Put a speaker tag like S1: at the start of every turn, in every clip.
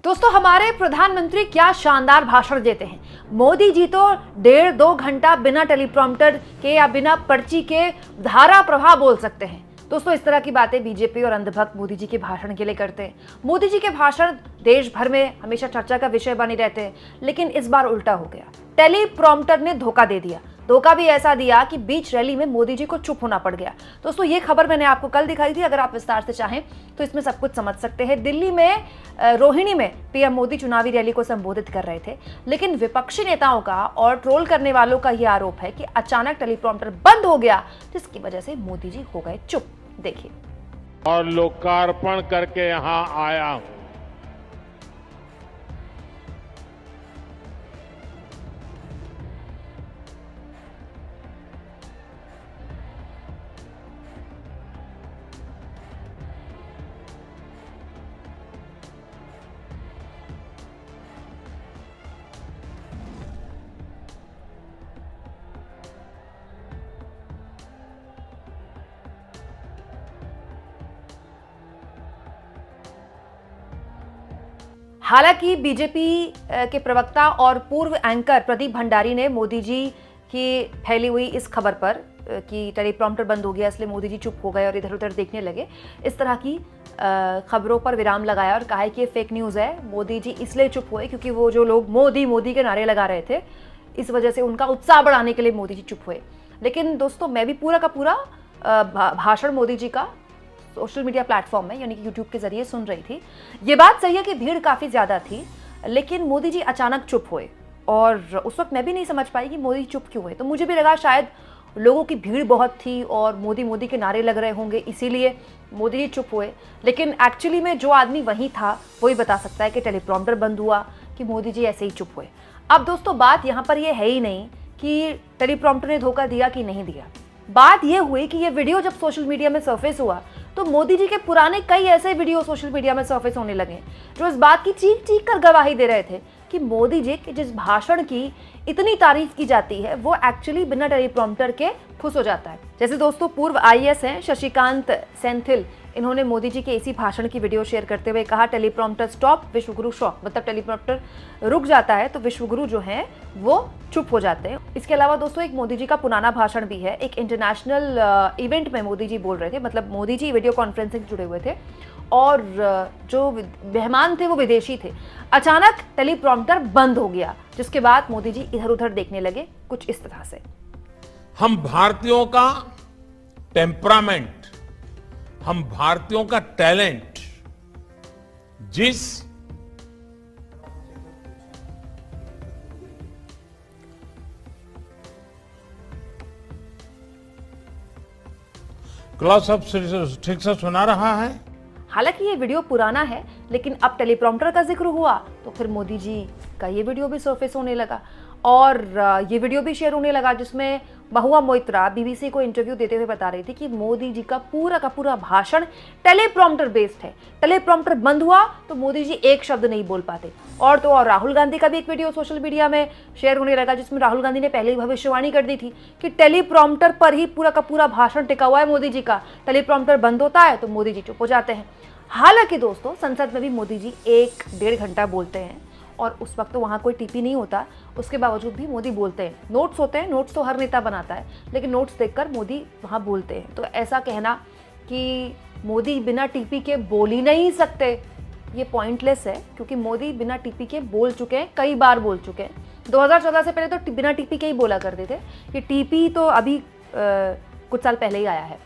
S1: दोस्तों, हमारे प्रधानमंत्री क्या शानदार भाषण देते हैं। मोदी जी तो 1.5-2 घंटा बिना टेलीप्रॉम्प्टर के या बिना पर्ची के धारा प्रवाह बोल सकते हैं। दोस्तों, इस तरह की बातें बीजेपी और अंधभक्त मोदी जी के भाषण के लिए करते हैं। मोदी जी के भाषण देश भर में हमेशा चर्चा का विषय बने रहते हैं, लेकिन इस बार उल्टा हो गया। टेलीप्रॉम्प्टर ने धोखा दे दिया। धोखा भी ऐसा दिया कि बीच रैली में मोदी जी को चुप होना पड़ गया। दोस्तों, ये खबर मैंने आपको कल दिखाई थी। अगर आप विस्तार से चाहें तो इसमें सब कुछ समझ सकते हैं। दिल्ली में रोहिणी में पीएम मोदी चुनावी रैली को संबोधित कर रहे थे, लेकिन विपक्षी नेताओं का और ट्रोल करने वालों का यह आरोप है कि अचानक टेलीप्रॉम्प्टर बंद हो गया, जिसकी वजह से मोदी जी हो गए चुप। देखिए।
S2: और लोकार्पण करके यहां आया हूं।
S1: हालांकि बीजेपी के प्रवक्ता और पूर्व एंकर प्रदीप भंडारी ने मोदी जी की फैली हुई इस खबर पर कि टेलीप्रॉम्प्टर बंद हो गया इसलिए मोदी जी चुप हो गए और इधर उधर देखने लगे, इस तरह की खबरों पर विराम लगाया और कहा है कि ये फेक न्यूज़ है। मोदी जी इसलिए चुप हुए क्योंकि वो जो लोग मोदी मोदी के नारे लगा रहे थे, इस वजह से उनका उत्साह बढ़ाने के लिए मोदी जी चुप हुए। लेकिन दोस्तों, मैं भी पूरा का पूरा भाषण मोदी जी का सोशल मीडिया प्लेटफॉर्म में यानी कि यूट्यूब के जरिए सुन रही थी। ये बात सही है कि भीड़ काफ़ी ज़्यादा थी, लेकिन मोदी जी अचानक चुप हुए और उस वक्त मैं भी नहीं समझ पाई कि मोदी चुप क्यों हुए। तो मुझे भी लगा शायद लोगों की भीड़ बहुत थी और मोदी मोदी के नारे लग रहे होंगे, इसीलिए मोदी जी चुप हुए। लेकिन एक्चुअली में जो आदमी वहीं था वही बता सकता है कि टेलीप्रॉम्प्टर बंद हुआ कि मोदी जी ऐसे ही चुप हुए। अब दोस्तों, बात यहाँ पर यह है ही नहीं कि टेलीप्रॉम्प्टर ने धोखा दिया कि नहीं दिया। बात यह हुई कि ये वीडियो जब सोशल मीडिया में सरफेस हुआ तो मोदी जी के पुराने कई ऐसे वीडियो सोशल मीडिया में सरफेस होने लगे जो इस बात की चीख चीख कर गवाही दे रहे थे कि मोदी जी के जिस भाषण की इतनी तारीफ की जाती है वो एक्चुअली बिना टेलीप्रॉम्प्टर के फुस हो जाता है। जैसे दोस्तों, पूर्व आईएएस हैं शशिकांत सेंथिल, इन्होंने मोदी जी के इसी भाषण की वीडियो शेयर करते हुए कहा, टेलीप्रॉम्प्टर स्टॉप विश्वगुरु शॉक। मतलब टेलीप्रॉम्प्टर रुक जाता है तो विश्वगुरु जो हैं वो चुप हो जाते हैं। इसके अलावा दोस्तों, एक मोदी जी का पुराना भाषण भी है। एक इंटरनेशनल इवेंट में मोदी जी बोल रहे थे, मतलब मोदी जी वीडियो कॉन्फ्रेंसिंग से जुड़े हुए थे और जो मेहमान थे वो विदेशी थे। अचानक टेलीप्रॉम्प्टर बंद हो गया, जिसके बाद मोदी जी इधर उधर देखने लगे कुछ इस तरह से।
S2: हम भारतीयों का टेम्परामेंट, हम भारतीयों का टैलेंट, जिस क्लास अब ठीक से सुना रहा है।
S1: हालांकि ये वीडियो पुराना है, लेकिन अब टेलीप्रॉम्प्टर का जिक्र हुआ तो फिर मोदी जी का ये वीडियो भी सरफेस होने लगा और ये वीडियो भी शेयर होने लगा जिसमें महुआ मोइत्रा बीबीसी को इंटरव्यू देते हुए बता रही थी कि मोदी जी का पूरा भाषण टेलीप्रॉम्प्टर बेस्ड है। टेलीप्रॉम्प्टर बंद हुआ तो मोदी जी एक शब्द नहीं बोल पाते। और तो और राहुल गांधी का भी एक वीडियो सोशल मीडिया में शेयर होने लगा जिसमें राहुल गांधी ने पहले ही भविष्यवाणी कर दी थी कि टेलीप्रॉम्प्टर पर ही पूरा का पूरा भाषण टिका हुआ है मोदी जी का। टेलीप्रॉम्प्टर बंद होता है तो मोदी जी चुप हो जाते हैं। हालांकि दोस्तों, संसद में भी मोदी जी 1-1.5 घंटा बोलते हैं और उस वक्त तो वहाँ कोई टीपी नहीं होता, उसके बावजूद भी मोदी बोलते हैं। नोट्स होते हैं, नोट्स तो हर नेता बनाता है, लेकिन नोट्स देखकर मोदी वहाँ बोलते हैं। तो ऐसा कहना कि मोदी बिना टीपी के बोल ही नहीं सकते, ये पॉइंटलेस है, क्योंकि मोदी बिना टीपी के बोल चुके हैं, कई बार बोल चुके हैं। 2014 से पहले तो बिना टीपी के ही बोला करते थे, ये टीपी तो अभी कुछ साल पहले ही आया है।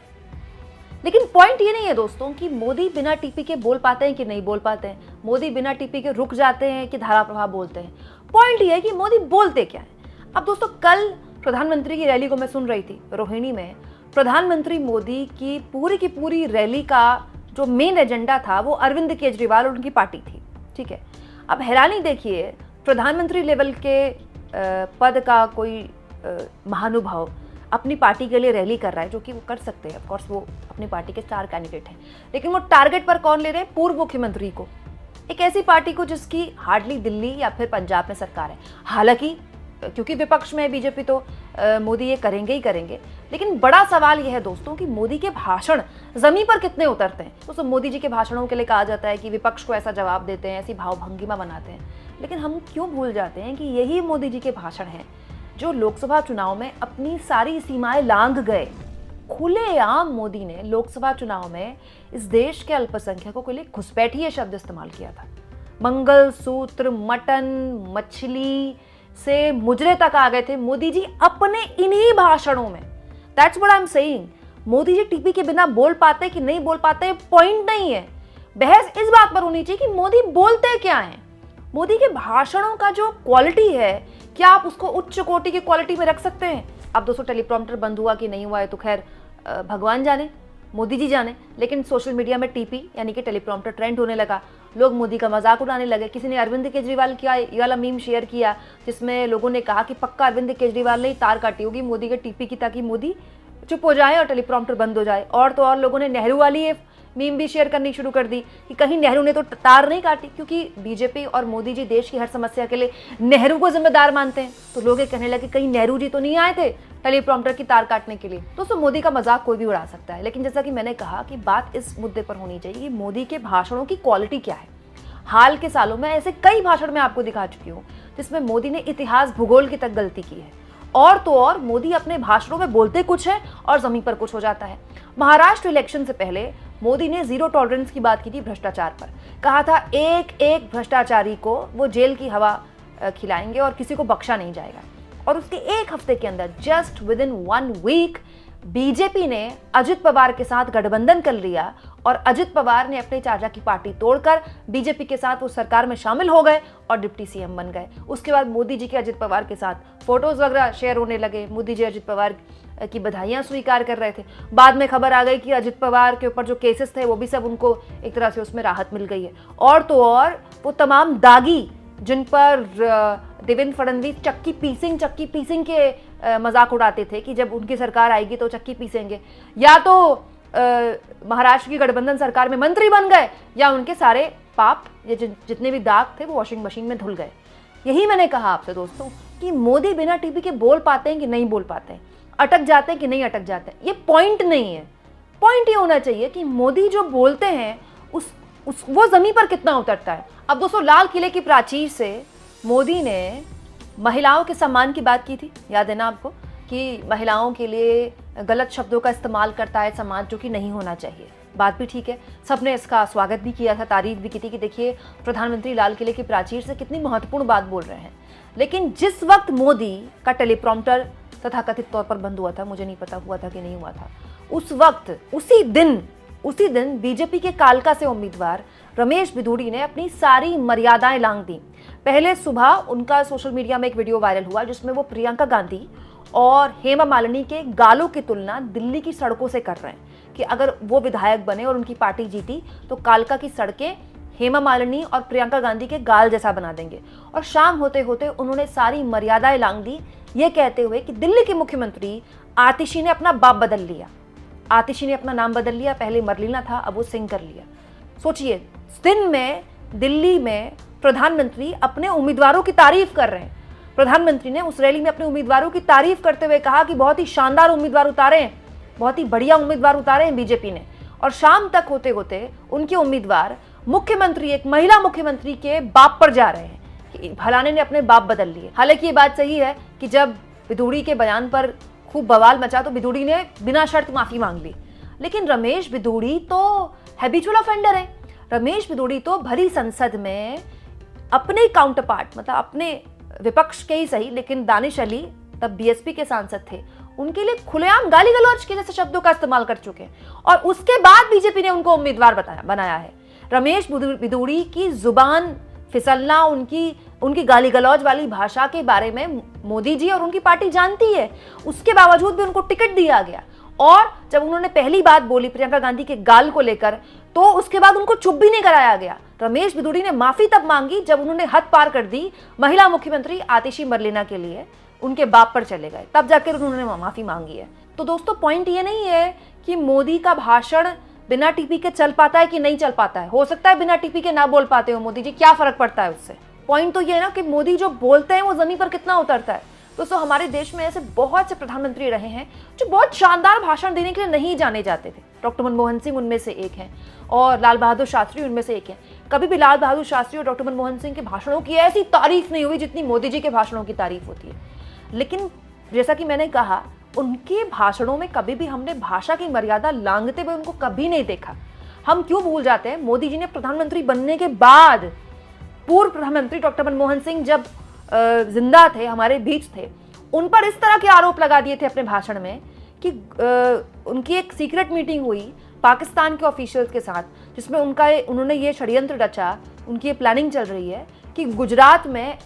S1: लेकिन पॉइंट ये नहीं है दोस्तों कि मोदी बिना टीपी के बोल पाते हैं कि नहीं बोल पाते हैं, मोदी बिना टीपी के रुक जाते हैं कि धारा प्रवाह बोलते हैं। पॉइंट ये है कि मोदी बोलते क्या है। अब दोस्तों, कल प्रधानमंत्री की रैली को मैं सुन रही थी रोहिणी में। प्रधानमंत्री मोदी की पूरी रैली का जो मेन एजेंडा था वो अरविंद केजरीवाल और उनकी पार्टी थी। ठीक है, अब हैरानी देखिए, प्रधानमंत्री लेवल के पद का कोई महानुभाव अपनी पार्टी के लिए रैली कर रहा है, जो कि वो कर सकते हैं, ऑफ कोर्स वो अपनी पार्टी के स्टार कैंडिडेट हैं, लेकिन वो टारगेट पर कौन ले रहे हैं? पूर्व मुख्यमंत्री को, एक ऐसी पार्टी को जिसकी हार्डली दिल्ली या फिर पंजाब में सरकार है। हालांकि क्योंकि विपक्ष में है बीजेपी तो मोदी ये करेंगे ही करेंगे, लेकिन बड़ा सवाल यह है दोस्तों कि मोदी के भाषण जमीन पर कितने उतरते हैं। दोस्तों मोदी जी के भाषणों के लिए कहा जाता है कि विपक्ष को ऐसा जवाब देते हैं, ऐसी भावभंगिमा बनाते हैं, लेकिन हम क्यों भूल जाते हैं कि यही मोदी जी के भाषण हैं जो लोकसभा चुनाव में अपनी सारी सीमाएं लांघ गए। खुलेआम मोदी ने लोकसभा चुनाव में इस देश के अल्पसंख्यकों के लिए घुसपैठी ये शब्द इस्तेमाल किया था। मंगलसूत्र, मटन, मछली से मुजरे तक आ गए थे मोदी जी अपने इन्हीं भाषणों में। That's what I am saying. Modi ji TP के बिना बोल पाते कि नहीं बोल पाते पॉइंट नहीं है। बहस इस बात पर होनी चाहिए कि मोदी बोलते क्या हैं। मोदी के भाषणों का जो क्वालिटी है, क्या आप उसको उच्च कोटि की क्वालिटी में रख सकते हैं? अब दोस्तों टेलीप्रॉम्प्टर बंद हुआ कि नहीं हुआ है तो खैर भगवान जाने, मोदी जी जाने, लेकिन सोशल मीडिया में टीपी यानी कि टेलीप्रॉम्प्टर ट्रेंड होने लगा। लोग मोदी का मजाक उड़ाने लगे। किसी ने अरविंद केजरीवाल का ये वाला मीम शेयर किया जिसमें लोगों ने कहा कि पक्का अरविंद केजरीवाल ने ही तार काटी होगी मोदी के टीपी की ताकि मोदी चुप हो जाए और टेलीप्रॉम्प्टर बंद हो जाए। और तो और लोगों ने नेहरू वाली ये मीम भी शेयर करनी शुरू कर दी कि कहीं नेहरू ने तो तार नहीं काटी, क्योंकि बीजेपी और मोदी जी देश की हर समस्या के लिए नेहरू को जिम्मेदार मानते हैं। तो लोग ये कहने लगे कहीं नेहरू जी तो नहीं आए थे टेलीप्रॉम्प्टर की तार काटने के लिए। दोस्तों मोदी का मजाक कोई भी उड़ा सकता है, लेकिन जैसा कि मैंने कहा कि बात इस मुद्दे पर होनी चाहिए कि मोदी के भाषणों की क्वालिटी क्या है। हाल के सालों में ऐसे कई भाषण मैं आपको दिखा चुकी हूँ जिसमें मोदी ने इतिहास भूगोल की तक गलती की है। और तो और मोदी अपने भाषणों में बोलते कुछ है और जमीन पर कुछ हो जाता है। महाराष्ट्र इलेक्शन से पहले मोदी ने जीरो टॉलरेंस की बात की थी भ्रष्टाचार पर। कहा था एक एक भ्रष्टाचारी को वो जेल की हवा खिलाएंगे और किसी को बख्शा नहीं जाएगा। और उसके एक हफ्ते के अंदर just within 1 week BJP ने अजित पवार के साथ गठबंधन कर लिया और अजित पवार ने अपने चाचा की पार्टी तोड़कर बीजेपी के साथ उस सरकार में शामिल हो गए और डिप्टी सीएम बन गए। उसके बाद मोदी जी के अजित पवार के साथ फोटोज वगैरह शेयर होने लगे। मोदी जी अजित पवार की बधाइयां स्वीकार कर रहे थे। बाद में खबर आ गई कि अजित पवार के ऊपर जो केसेस थे वो भी सब उनको एक तरह से उसमें राहत मिल गई है। और तो और वो तमाम दागी जिन पर देवेंद्र फडणवीस चक्की पीसिंग के मजाक उड़ाते थे कि जब उनकी सरकार आएगी तो चक्की पीसेंगे, या तो महाराष्ट्र की गठबंधन सरकार में मंत्री बन गए या उनके सारे पाप ये जितने भी दाग थे वो वॉशिंग मशीन में धुल गए। यही मैंने कहा आपसे दोस्तों कि मोदी बिना टीपी के बोल पाते हैं कि नहीं बोल पाते हैं, अटक जाते हैं कि नहीं अटक जाते हैं, ये पॉइंट नहीं है। पॉइंट ये होना चाहिए कि मोदी जो बोलते हैं वो जमीन पर कितना उतरता है। अब दोस्तों लाल किले की प्राचीर से मोदी ने महिलाओं के सम्मान की बात की थी, याद है ना आपको, कि महिलाओं के लिए गलत शब्दों का इस्तेमाल करता है समाज, जो कि नहीं होना चाहिए। बात भी ठीक है, सबने इसका स्वागत भी किया था, तारीफ भी की थी कि देखिए प्रधानमंत्री लाल किले की प्राचीर से कितनी महत्वपूर्ण बात बोल रहे हैं। लेकिन जिस वक्त मोदी का टेलीप्रॉम्प्टर तथा कथित तौर पर बंद हुआ था, मुझे नहीं पता हुआ था कि नहीं हुआ था, उस वक्त उसी दिन बीजेपी के कालका से उम्मीदवार रमेश बिधूड़ी ने अपनी सारी मर्यादाएं लांघ दी। पहले सुबह उनका सोशल मीडिया में एक वीडियो वायरल हुआ जिसमें वो प्रियंका गांधी और हेमा मालिनी के गालों की तुलना दिल्ली की सड़कों से कर रहे हैं कि अगर वो विधायक बने और उनकी पार्टी जीती तो कालका की सड़कें हेमा मालिनी और प्रियंका गांधी के गाल जैसा बना देंगे। और शाम होते होते उन्होंने सारी मर्यादाएं लांघ दी, ये कहते हुए कि दिल्ली की मुख्यमंत्री आतिशी ने अपना बाप बदल लिया। आतिशी ने अपना नाम बदल लिया, पहले मरलीना था, अब वो सिंह कर लिया। सोचिए, दिन में दिल्ली में प्रधानमंत्री अपने उम्मीदवारों की तारीफ कर रहे हैं। प्रधानमंत्री ने उस रैली में अपने उम्मीदवारों की तारीफ करते हुए कहा कि बहुत ही शानदार उम्मीदवार उतारे हैं, बहुत ही बढ़िया उम्मीदवार उतारे हैं बीजेपी ने। और शाम तक होते होते उनके उम्मीदवार मुख्यमंत्री, एक महिला मुख्यमंत्री के बाप पर जा रहे हैं कि फलाने ने अपने बाप बदल लिए। हालांकि ये बात सही है कि जब बिधूड़ी के बयान पर खूब बवाल मचा तो बिधूड़ी ने बिना शर्त माफी मांग ली, लेकिन रमेश बिधूड़ी तो हैबिचुअल ऑफेंडर है। रमेश बिधूड़ी तो भरी संसद में अपने काउंटर पार्ट, मतलब अपने विपक्ष के ही सही, लेकिन दानिश अली तब बीएसपी के सांसद थे, उनके लिए खुलेआम गाली गलौज के जैसे शब्दों का इस्तेमाल कर चुके हैं। और उसके बाद बीजेपी ने उनको उम्मीदवार बनाया है। रमेश बिधूड़ी की जुबान फिसलना, उनकी गाली गलौज वाली भाषा के बारे में मोदी जी और उनकी पार्टी जानती है, उसके बावजूद भी उनको टिकट दिया गया। और जब उन्होंने पहली बात बोली प्रियंका गांधी के गाल को लेकर, तो उसके बाद उनको चुप भी नहीं कराया गया। रमेश बिधूड़ी ने माफी तब मांगी जब उन्होंने हद पार कर दी महिला मुख्यमंत्री आतिशी मरलेना के लिए, उनके बाप पर चले गए, तब जाकर उन्होंने माफी मांगी है। तो दोस्तों पॉइंट ये नहीं है कि मोदी का भाषण बिना टीपी के चल पाता है कि नहीं चल पाता है। हो सकता है बिना टीपी के ना बोल पाते हो मोदी जी, क्या फर्क पड़ता है उससे। पॉइंट तो ये है ना कि मोदी जो बोलते हैं वो जमीन पर कितना उतरता है। दोस्तों हमारे देश में ऐसे बहुत से प्रधानमंत्री रहे हैं जो बहुत शानदार भाषण देने के लिए नहीं जाने जाते थे। डॉक्टर मनमोहन सिंह उनमें से एक हैं और लाल बहादुर शास्त्री उनमें से एक हैं। कभी भी लाल बहादुर शास्त्री और डॉक्टर मनमोहन सिंह के भाषणों की ऐसी तारीफ नहीं हुई जितनी मोदी जी के भाषणों की तारीफ होती है। लेकिन जैसा कि मैंने कहा, उनके भाषणों में कभी भी हमने भाषा की मर्यादा लांघते हुए उनको कभी नहीं देखा। हम क्यों भूल जाते हैं, मोदी जी ने प्रधानमंत्री बनने के बाद पूर्व प्रधानमंत्री डॉक्टर मनमोहन सिंह जब जिंदा थे, हमारे बीच थे, उन पर इस तरह के आरोप लगा दिए थे अपने भाषण में कि उनकी एक सीक्रेट मीटिंग हुई पाकिस्तान के ऑफिशियल्स के साथ, जिसमें उन्होंने ये षड्यंत्र रचा, उनकी ये प्लानिंग चल रही है कि गुजरात में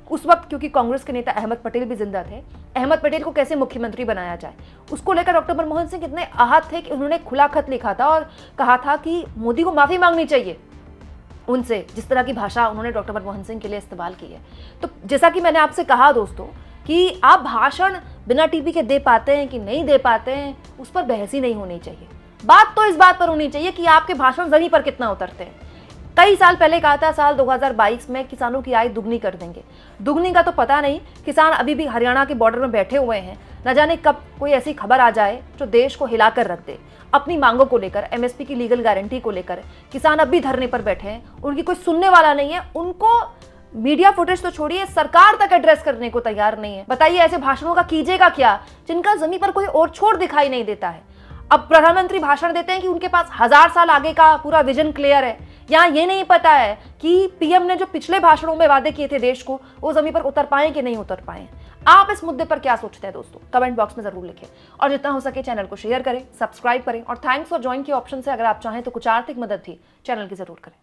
S1: उस वक्त, क्योंकि कांग्रेस के नेता अहमद पटेल भी जिंदा थे, अहमद पटेल को कैसे मुख्यमंत्री बनाया जाए, उसको लेकर डॉक्टर मनमोहन सिंह इतने आहत थे कि उन्होंने खुला खत लिखा था और कहा था कि मोदी को माफी मांगनी चाहिए उनसे, जिस तरह की भाषा उन्होंने डॉक्टर मनमोहन सिंह के लिए इस्तेमाल की है। तो जैसा कि मैंने आपसे कहा दोस्तों कि आप भाषण बिना टीवी के दे पाते हैं कि नहीं दे पाते हैं, उस पर बहस ही नहीं होनी चाहिए। बात तो इस बात पर होनी चाहिए कि आपके भाषण जमीन पर कितना उतरते हैं। कई साल पहले कहा था साल 2022 में किसानों की आय दुगनी कर देंगे। दुगनी का तो पता नहीं, किसान अभी भी हरियाणा के बॉर्डर में बैठे हुए हैं। न जाने कब कोई ऐसी खबर आ जाए जो देश को हिलाकर रख दे। अपनी मांगों को लेकर, एमएसपी की लीगल गारंटी को लेकर किसान अब भी धरने पर बैठे हैं, उनकी कोई सुनने वाला नहीं है। उनको मीडिया फुटेज तो छोड़िए, सरकार तक एड्रेस करने को तैयार नहीं है। बताइए ऐसे भाषणों का कीजिएगा क्या जिनका जमीन पर कोई और छोर दिखाई नहीं देता है। अब प्रधानमंत्री भाषण देते हैं कि उनके पास 1000 साल आगे का पूरा विजन क्लियर है। यहाँ ये नहीं पता है कि पीएम ने जो पिछले भाषणों में वादे किए थे देश को, वो जमीन पर उतर पाए कि नहीं उतर पाए। आप इस मुद्दे पर क्या सोचते हैं दोस्तों, कमेंट बॉक्स में जरूर लिखें और जितना हो सके चैनल को शेयर करें, सब्सक्राइब करें और थैंक्स फॉर ज्वाइन के ऑप्शन से अगर आप चाहें तो कुछ आर्थिक मदद भी चैनल की जरूर करें।